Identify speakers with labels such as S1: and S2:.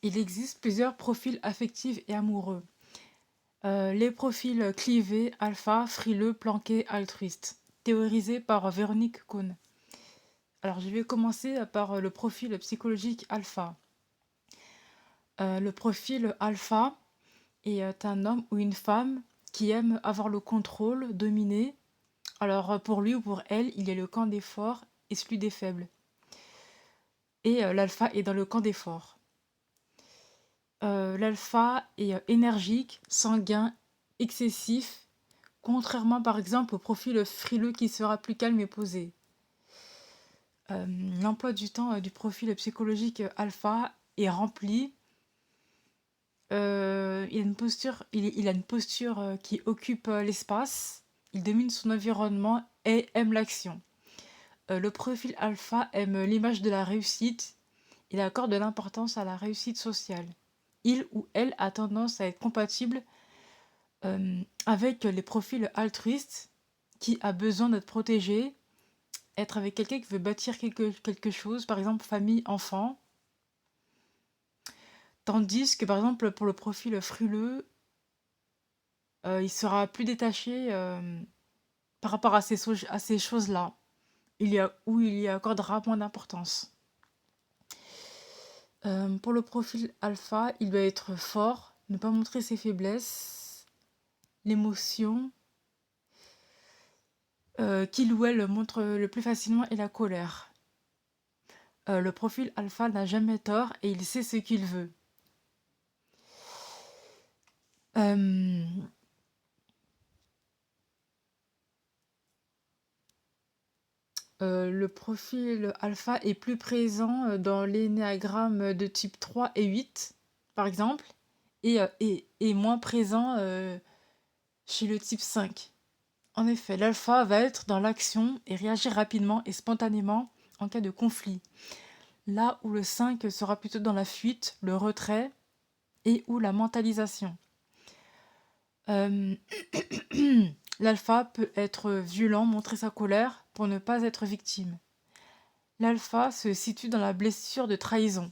S1: Il existe plusieurs profils affectifs et amoureux. Les profils clivés, alpha, frileux, planqués, altruistes, théorisés par Véronique Kuhn. Alors, je vais commencer par le profil psychologique alpha. Le profil alpha est un homme ou une femme qui aime avoir le contrôle, dominer. Alors, pour lui ou pour elle, il est le camp des forts et celui des faibles. Et l'alpha est dans le camp des forts. L'alpha est énergique, sanguin, excessif, contrairement par exemple au profil frileux qui sera plus calme et posé. L'emploi du temps du profil psychologique alpha est rempli. Il a une posture qui occupe l'espace. Il domine son environnement et aime l'action. Le profil alpha aime l'image de la réussite. Il accorde de l'importance à la réussite sociale. Il ou elle a tendance à être compatible avec les profils altruistes qui a besoin d'être protégé, être avec quelqu'un qui veut bâtir quelque chose, par exemple famille, enfant. Tandis que par exemple pour le profil frileux, il sera plus détaché par rapport à à ces choses-là, où il y accordera moins d'importance. Pour le profil alpha, il doit être fort, ne pas montrer ses faiblesses, l'émotion, qu'il ou elle montre le plus facilement est la colère. Le profil alpha n'a jamais tort et il sait ce qu'il veut. Euh, le profil alpha est plus présent dans l'énéagramme de type 3 et 8, par exemple, et moins présent chez le type 5. En effet, l'alpha va être dans l'action et réagir rapidement et spontanément en cas de conflit. Là où le 5 sera plutôt dans la fuite, le retrait et ou la mentalisation. Euh, L'alpha peut être violent, montrer sa colère pour ne pas être victime. L'alpha se situe dans la blessure de trahison.